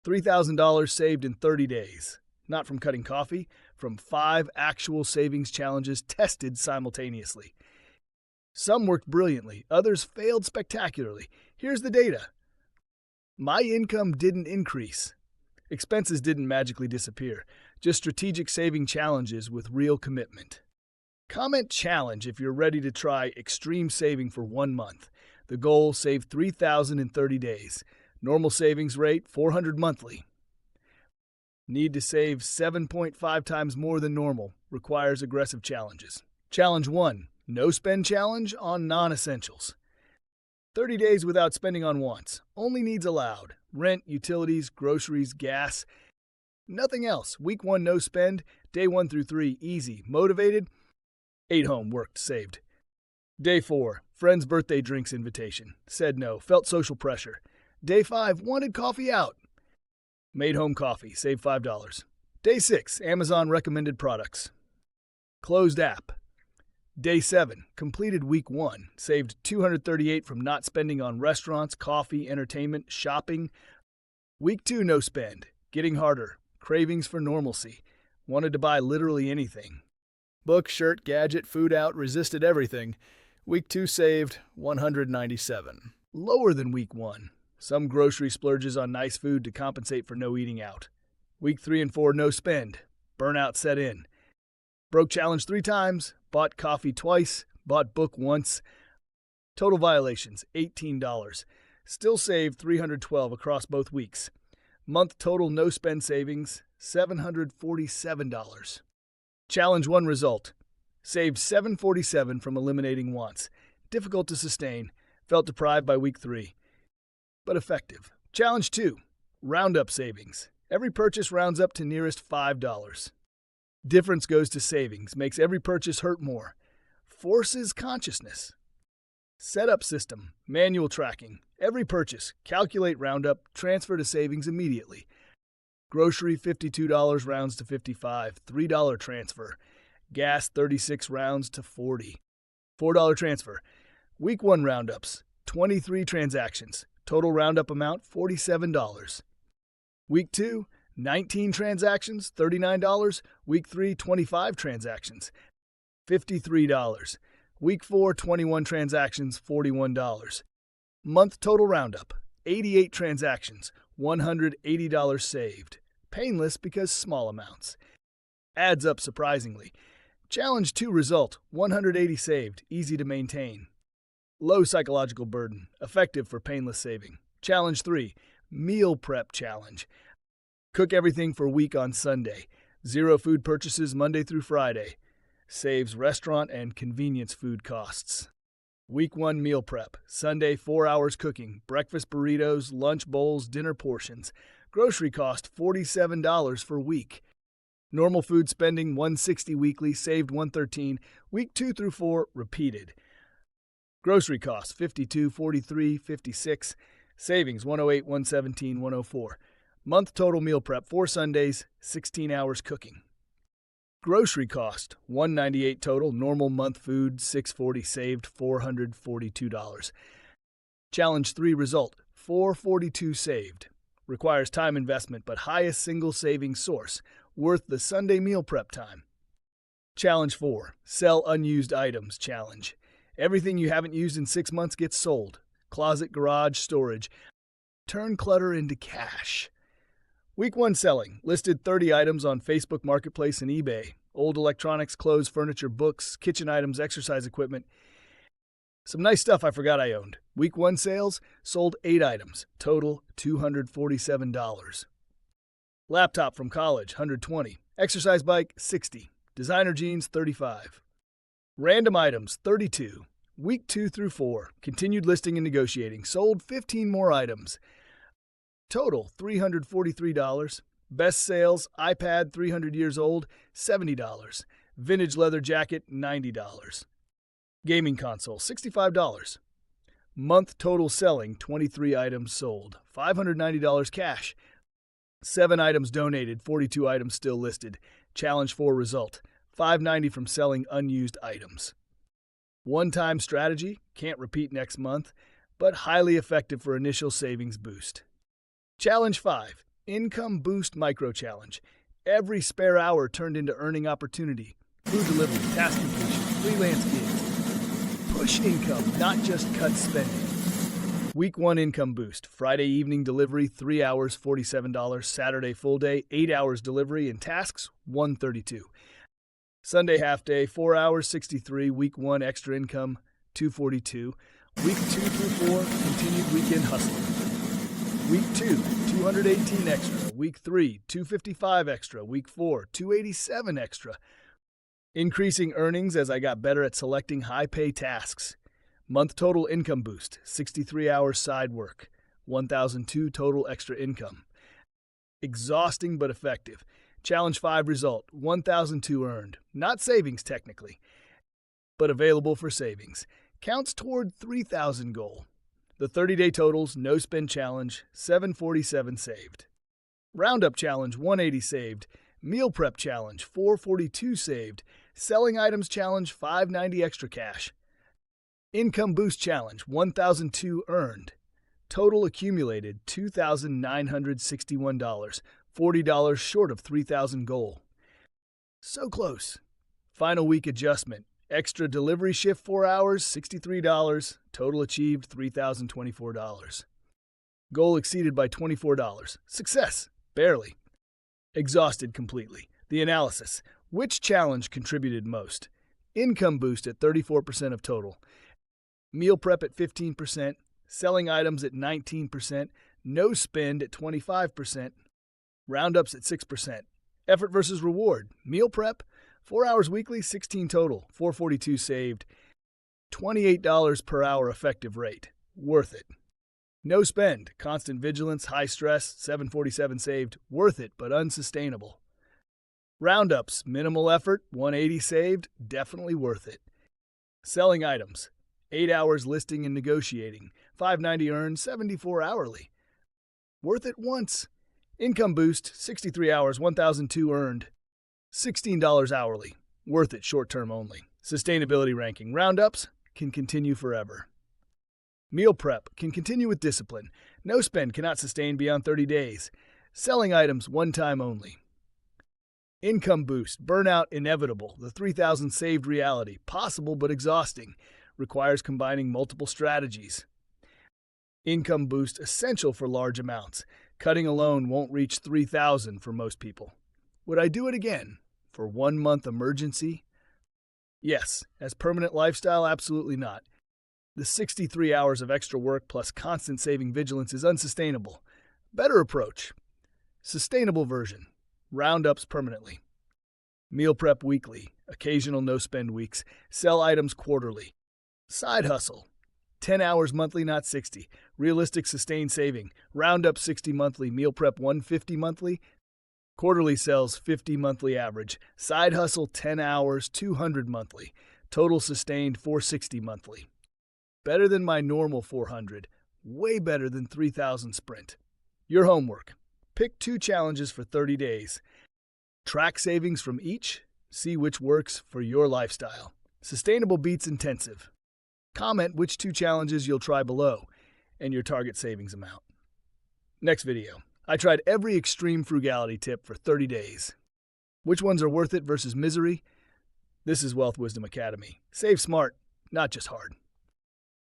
$3,000 saved in 30 days. Not from cutting coffee, from 5 actual savings challenges tested simultaneously. Some worked brilliantly, others failed spectacularly. Here's the data. My income didn't increase. Expenses didn't magically disappear, just strategic saving challenges with real commitment. Comment challenge if you're ready to try extreme saving for 1 month. The goal, save $3,000 in 30 days. Normal savings rate, $400 monthly. Need to save 7.5 times more than normal. Requires aggressive challenges. Challenge 1. No spend challenge on non-essentials. 30 days without spending on wants. Only needs allowed. Rent, utilities, groceries, gas. Nothing else. Week 1 no spend. Day 1 through 3 easy. Motivated. 8 home, worked, saved. Day 4, friend's birthday drinks invitation. Said no, felt social pressure. Day 5, wanted coffee out. Made home coffee, saved $5. Day 6, Amazon recommended products. Closed app. Day 7, completed week 1, saved $238 from not spending on restaurants, coffee, entertainment, shopping. Week 2, no spend. Getting harder. Cravings for normalcy. Wanted to buy literally anything. Book, shirt, gadget, food out, resisted everything. Week 2 saved $197. Lower than week 1. Some grocery splurges on nice food to compensate for no eating out. Week 3 and 4 no spend. Burnout set in. Broke challenge 3 times. Bought coffee twice. Bought book once. Total violations $18. Still saved $312 across both weeks. Month total no spend savings $747. Challenge 1 result. Saved $747 from eliminating wants. Difficult to sustain. Felt deprived by week 3. But effective. Challenge 2. Roundup savings. Every purchase rounds up to nearest $5. Difference goes to savings. Makes every purchase hurt more. Forces consciousness. Setup system. Manual tracking. Every purchase. Calculate roundup. Transfer to savings immediately. Grocery, $52 rounds to $55, $3 transfer. Gas, $36 rounds to $40, $4 transfer. Week 1 roundups, 23 transactions. Total roundup amount, $47. Week 2, 19 transactions, $39. Week 3, 25 transactions, $53. Week 4, 21 transactions, $41. Month total roundup, 88 transactions, $180 saved. Painless because small amounts. Adds up surprisingly. Challenge 2 result, 180 saved, easy to maintain. Low psychological burden, effective for painless saving. Challenge 3, meal prep challenge. Cook everything for week on Sunday. 0 food purchases Monday through Friday. Saves restaurant and convenience food costs. Week 1 meal prep. Sunday 4 hours cooking. Breakfast burritos, lunch bowls, dinner portions. Grocery cost $47 for week. Normal food spending $160 weekly, saved $113. Week 2 through 4 repeated. Grocery costs $52, $43, $56. Savings $108, $117, $104. Month total meal prep 4 Sundays, 16 hours cooking. Grocery cost $198 total. Normal month food $640, saved $442. Challenge 3 result $442 saved. Requires time investment, but highest single savings source, worth the Sunday meal prep time. Challenge 4 sell unused items challenge. Everything you haven't used in 6 months gets sold. Closet, garage, storage. Turn clutter into cash. Week 1 selling. Listed 30 items on Facebook Marketplace and eBay. Old electronics, clothes, furniture, books, kitchen items, exercise equipment. Some nice stuff I forgot I owned. Week 1 sales, sold 8 items. Total $247. Laptop from college, $120. Exercise bike, $60. Designer jeans, $35. Random items, $32. Week 2 through 4. Continued listing and negotiating. Sold 15 more items. Total, $343. Best sales, iPad 300 years old, $70. Vintage leather jacket, $90. Gaming console, $65. Month total selling, 23 items sold. $590 cash. 7 items donated, 42 items still listed. Challenge 4 result, $590 from selling unused items. One-time strategy, can't repeat next month, but highly effective for initial savings boost. Challenge 5, Income Boost Micro Challenge. Every spare hour turned into earning opportunity. Food delivery, task completion, freelance gigs. Push income, not just cut spending. Week 1 Income Boost. Friday evening delivery, 3 hours, $47. Saturday full day, 8 hours delivery and tasks, $132. Sunday half day, 4 hours, $63. Week 1 extra income, $242. Week 2 through 4, continued weekend hustling. Week 2, $218 extra. Week 3, $255 extra. Week 4, $287 extra. Increasing earnings as I got better at selecting high-pay tasks. Month total income boost, 63 hours side work, $1,002 total extra income. Exhausting but effective. Challenge 5 result, $1,002 earned. Not savings technically, but available for savings. Counts toward $3,000 goal. The 30-day totals, no spend challenge, $747 saved. Roundup challenge, $180 saved. Meal prep challenge, $442 saved. Selling items challenge, $590 extra cash. Income boost challenge, $1,002 earned. Total accumulated, $2,961, $40 short of $3,000 goal. So close. Final week adjustment. Extra delivery shift 4 hours, $63. Total achieved, $3,024. Goal exceeded by $24. Success, barely. Exhausted completely. The analysis. Which challenge contributed most? Income boost at 34% of total. Meal prep at 15%. Selling items at 19%. No spend at 25%. Roundups at 6%. Effort versus reward. Meal prep, 4 hours weekly, 16 total, $442 saved. $28 per hour effective rate. Worth it. No spend, constant vigilance, high stress, $747 saved. Worth it, but unsustainable. Roundups, minimal effort, $180 saved. Definitely worth it. Selling items, 8 hours listing and negotiating, $590 earned, $74 hourly. Worth it once. Income boost, 63 hours, $1,002 earned, $16 hourly. Worth it short-term only. Sustainability ranking. Roundups can continue forever. Meal prep can continue with discipline. No spend cannot sustain beyond 30 days. Selling items one time only. Income boost. Burnout inevitable. The 3,000 saved reality. Possible but exhausting. Requires combining multiple strategies. Income boost essential for large amounts. Cutting alone won't reach 3,000 for most people. Would I do it again? For 1 month emergency? Yes. As permanent lifestyle, absolutely not. The 63 hours of extra work plus constant saving vigilance is unsustainable. Better approach. Sustainable version. Roundups permanently. Meal prep weekly. Occasional no-spend weeks. Sell items quarterly. Side hustle. 10 hours monthly, not 60. Realistic sustained saving. Roundup 60 monthly. Meal prep 150 monthly. Quarterly sells 50 monthly average. Side hustle 10 hours, 200 monthly. Total sustained 460 monthly. Better than my normal 400. Way better than 3,000 sprint. Your homework. Pick 2 challenges for 30 days. Track savings from each. See which works for your lifestyle. Sustainable beats intensive. Comment which 2 challenges you'll try below and your target savings amount. Next video. I tried every extreme frugality tip for 30 days. Which ones are worth it versus misery? This is Wealth Wisdom Academy. Save smart, not just hard.